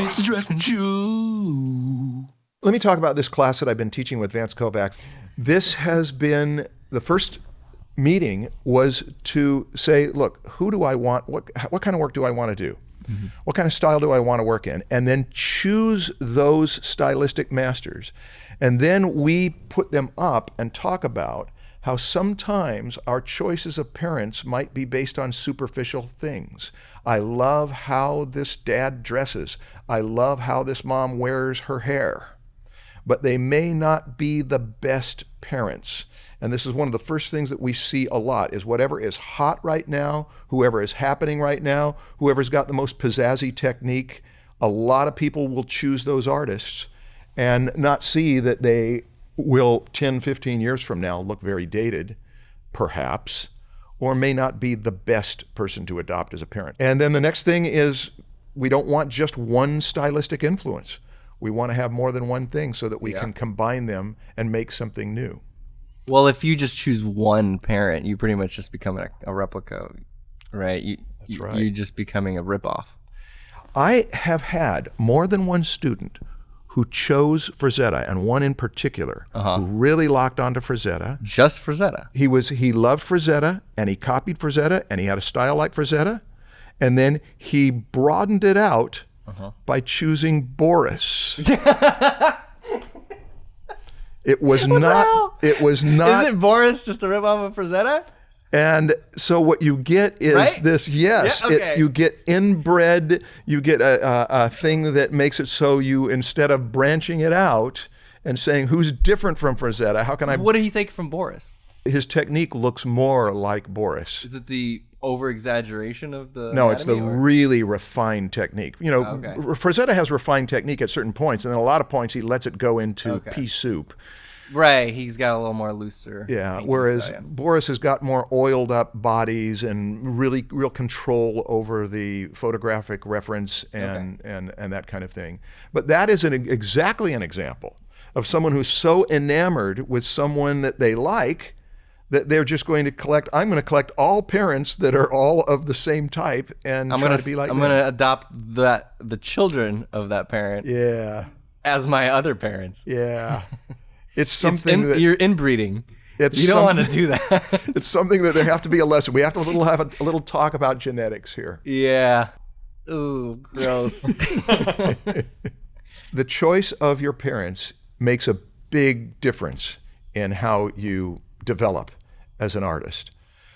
It's the Draftsmen Show. Let me talk about this class that I've been teaching with Vance Kovacs. This has been the first meeting was to say, look, who do I want? What kind of work do I want to do? Mm-hmm. What kind of style do I want to work in? And then choose those stylistic masters. And then we put them up and talk about how sometimes our choices of parents might be based on superficial things. I love how this dad dresses. I love how this mom wears her hair. But they may not be the best parents. And this is one of the first things that we see a lot is whatever is hot right now, whoever is happening right now, whoever's got the most pizzazzy technique, a lot of people will choose those artists and not see that they will 10, 15 years from now look very dated, perhaps, or may not be the best person to adopt as a parent. And then the next thing is we don't want just one stylistic influence. We want to have more than one thing so that we can combine them and make something new. Well, if you just choose one parent, you pretty much just become a replica, right? That's right. You're just becoming a ripoff. I have had more than one student who chose Frazetta, and one in particular who really locked onto Frazetta. Just Frazetta. He loved Frazetta, and he copied Frazetta, and he had a style like Frazetta, and then he broadened it out by choosing Boris. It was not. Isn't Boris just a ripoff of Frazetta? And so what you get is this, you get inbred, you get a thing that makes it so you, instead of branching it out and saying, who's different from Frazetta, how can I... What did he take from Boris? His technique looks more like Boris. Is it the over-exaggeration of the No, it's the really refined technique. You know, Frazetta has refined technique at certain points, and then a lot of points he lets it go into pea soup. Right, he's got a little more looser. Yeah, whereas Boris has got more oiled up bodies and real control over the photographic reference and that kind of thing. But that is exactly an example of someone who's so enamored with someone that they like that they're just going to collect. I'm going to collect all parents that are all of the same type and try to be like them. I'm going to adopt the children of that parent. Yeah. As my other parents. Yeah. It's something that you're inbreeding. You don't want to do that. It's something that there have to be a lesson. We have to have a little talk about genetics here. Yeah. Ooh, gross. The choice of your parents makes a big difference in how you develop as an artist.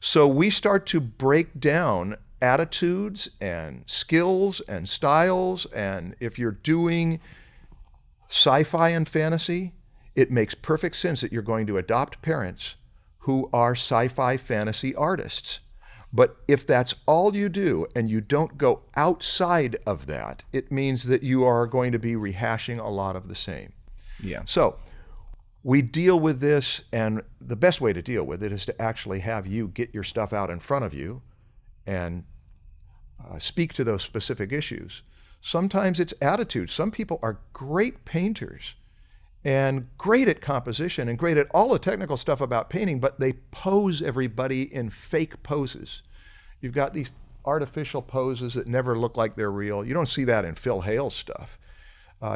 So we start to break down attitudes and skills and styles. And if you're doing sci-fi and fantasy, it makes perfect sense that you're going to adopt parents who are sci-fi fantasy artists. But if that's all you do and you don't go outside of that, it means that you are going to be rehashing a lot of the same. Yeah. So we deal with this, and the best way to deal with it is to actually have you get your stuff out in front of you and speak to those specific issues. Sometimes it's attitude. Some people are great painters and great at composition and great at all the technical stuff about painting, but they pose everybody in fake poses. You've got these artificial poses that never look like they're real. You don't see that in Phil Hale's stuff.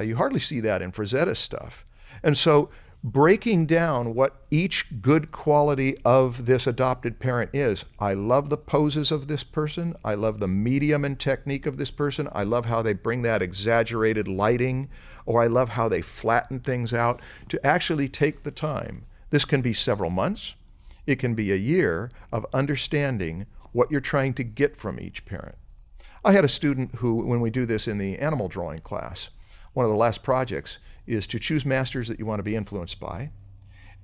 You hardly see that in Frazetta's stuff. And so breaking down what each good quality of this adopted parent is. I love the poses of this person. I love the medium and technique of this person. I love how they bring that exaggerated lighting, or I love how they flatten things out, to actually take the time. This can be several months. It can be a year of understanding what you're trying to get from each parent. I had a student who, when we do this in the animal drawing class, one of the last projects is to choose masters that you want to be influenced by.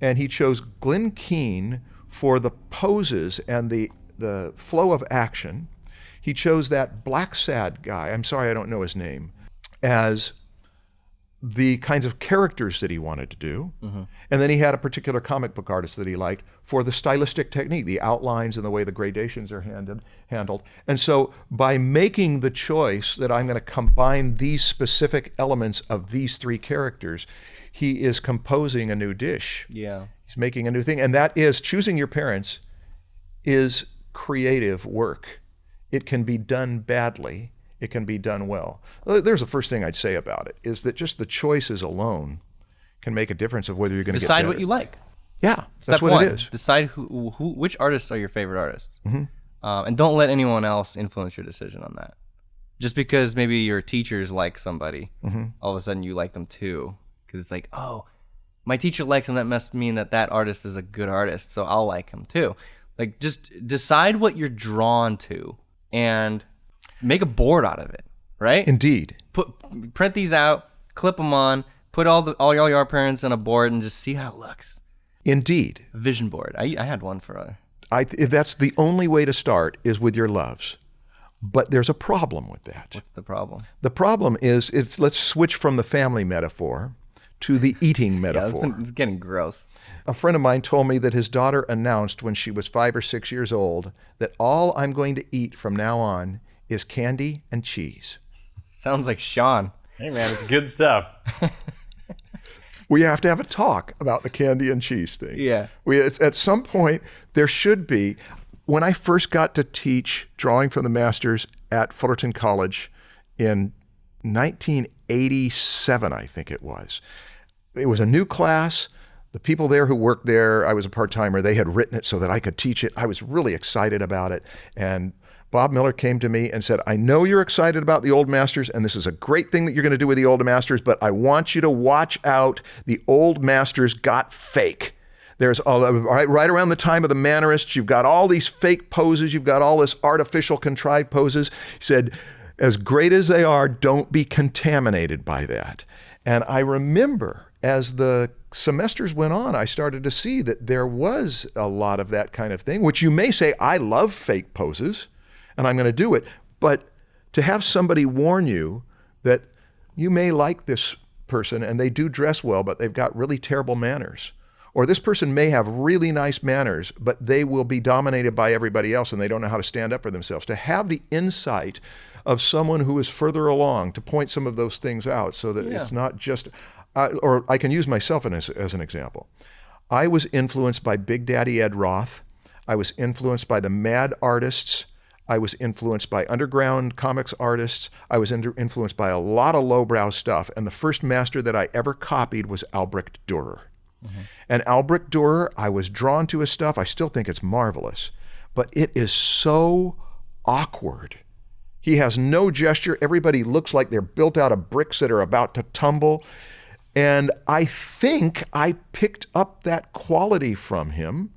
And he chose Glen Keane for the poses and the flow of action. He chose that black sad guy, I'm sorry I don't know his name, as the kinds of characters that he wanted to do. Mm-hmm. And then he had a particular comic book artist that he liked for the stylistic technique, the outlines and the way the gradations are handled. And so by making the choice that I'm going to combine these specific elements of these three characters, he is composing a new dish. Yeah. He's making a new thing. And that is, choosing your parents is creative work. It can be done badly. It can be done well. There's the first thing I'd say about it, is that just the choices alone can make a difference of whether you're going to get better. Decide what you like. Yeah, Step that's what one, it is. decide which artists are your favorite artists. And don't let anyone else influence your decision on that. Just because maybe your teachers like somebody, all of a sudden you like them too. Because it's like, oh, my teacher likes him, that must mean that that artist is a good artist, so I'll like him too. Like, just decide what you're drawn to and make a board out of it, right? Indeed. Print these out, clip them on, put all your art parents on a board, and just see how it looks. Indeed. A vision board. I had one for that's the only way to start, is with your loves. But there's a problem with that. What's the problem? The problem is, let's switch from the family metaphor to the eating metaphor. It's getting gross. A friend of mine told me that his daughter announced when she was 5 or 6 years old that all I'm going to eat from now on is candy and cheese. Sounds like Sean. Hey man, it's good stuff. We have to have a talk about the candy and cheese thing. Yeah. At some point, there should be. When I first got to teach drawing from the masters at Fullerton College in 1987, I think it was a new class. The people there who worked there, I was a part-timer, they had written it so that I could teach it. I was really excited about it. And Bob Miller came to me and said, I know you're excited about the old masters, and this is a great thing that you're going to do with the old masters, but I want you to watch out. The old masters got fake. There's right around the time of the Mannerists, you've got all these fake poses, you've got all this artificial contrived poses. He said, as great as they are, don't be contaminated by that. And I remember as the semesters went on, I started to see that there was a lot of that kind of thing, which you may say, I love fake poses, and I'm going to do it. But to have somebody warn you that you may like this person and they do dress well, but they've got really terrible manners. Or this person may have really nice manners, but they will be dominated by everybody else and they don't know how to stand up for themselves. To have the insight of someone who is further along to point some of those things out so that it's not just, or I can use myself as an example. I was influenced by Big Daddy Ed Roth. I was influenced by the mad artists. I was influenced by underground comics artists. I was influenced by a lot of lowbrow stuff. And the first master that I ever copied was Albrecht Durer. And Albrecht Durer, I was drawn to his stuff. I still think it's marvelous, but it is so awkward. He has no gesture. Everybody looks like they're built out of bricks that are about to tumble. And I think I picked up that quality from him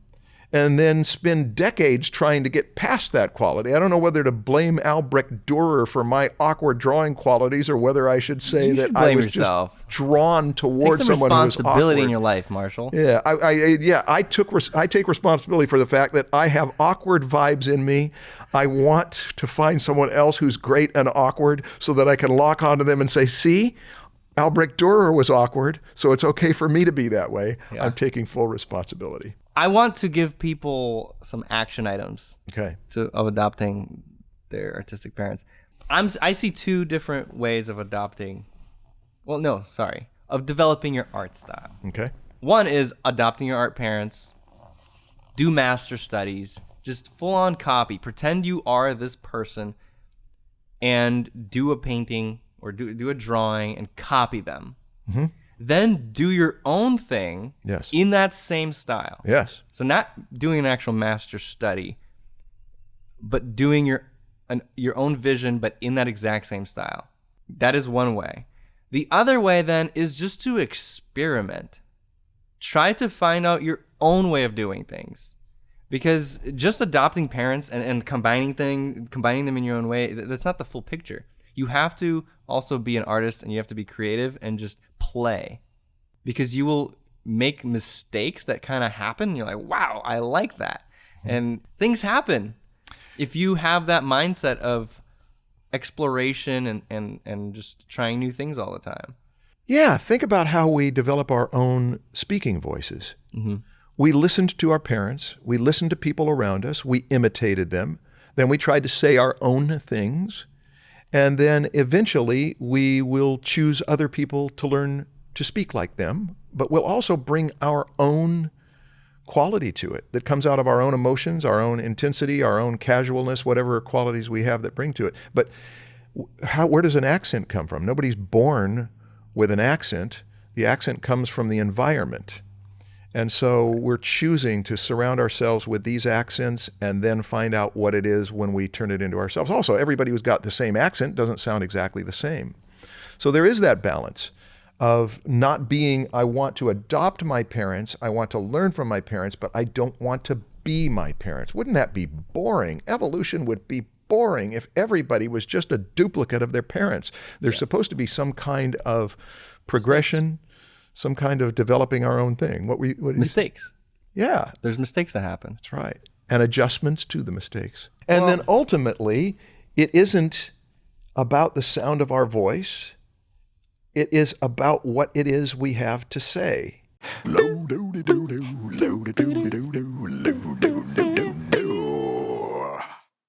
and then spend decades trying to get past that quality. I don't know whether to blame Albrecht Durer for my awkward drawing qualities or whether I should say that I was just drawn towards someone who was awkward. Take some responsibility in your life, Marshall. Yeah, I take responsibility for the fact that I have awkward vibes in me. I want to find someone else who's great and awkward so that I can lock onto them and say, see, Albrecht Durer was awkward, so it's okay for me to be that way. Yeah. I'm taking full responsibility. I want to give people some action items of adopting their artistic parents. I see two different ways of adopting. Well, no, sorry, of developing your art style. Okay. One is adopting your art parents, do master studies, just full on copy. Pretend you are this person and do a painting or do a drawing and copy them. Mm-hmm. Then do your own thing in that same style. Yes. So not doing an actual master study, but doing your own vision, but in that exact same style. That is one way. The other way then is just to experiment. Try to find out your own way of doing things. Because just adopting parents and combining them in your own way, that's not the full picture. You have to also be an artist and you have to be creative and just play. Because you will make mistakes that kind of happen. And you're like, wow, I like that. And things happen. If you have that mindset of exploration and just trying new things all the time. Yeah, think about how we develop our own speaking voices. Mm-hmm. We listened to our parents. We listened to people around us. We imitated them. Then we tried to say our own things. And then eventually we will choose other people to learn to speak like them, but we'll also bring our own quality to it that comes out of our own emotions, our own intensity, our own casualness, whatever qualities we have that bring to it. But where does an accent come from? Nobody's born with an accent. The accent comes from the environment. And so we're choosing to surround ourselves with these accents and then find out what it is when we turn it into ourselves. Also, everybody who's got the same accent doesn't sound exactly the same. So there is that balance of not being, I want to adopt my parents, I want to learn from my parents, but I don't want to be my parents. Wouldn't that be boring? Evolution would be boring if everybody was just a duplicate of their parents. There's supposed to be some kind of progression, some kind of developing our own thing. What Mistakes. Yeah. There's mistakes that happen. That's right. And adjustments to the mistakes. And then ultimately, it isn't about the sound of our voice. It is about what it is we have to say. Low-do-de-do-do, low-de-do-de-do-do, low-de.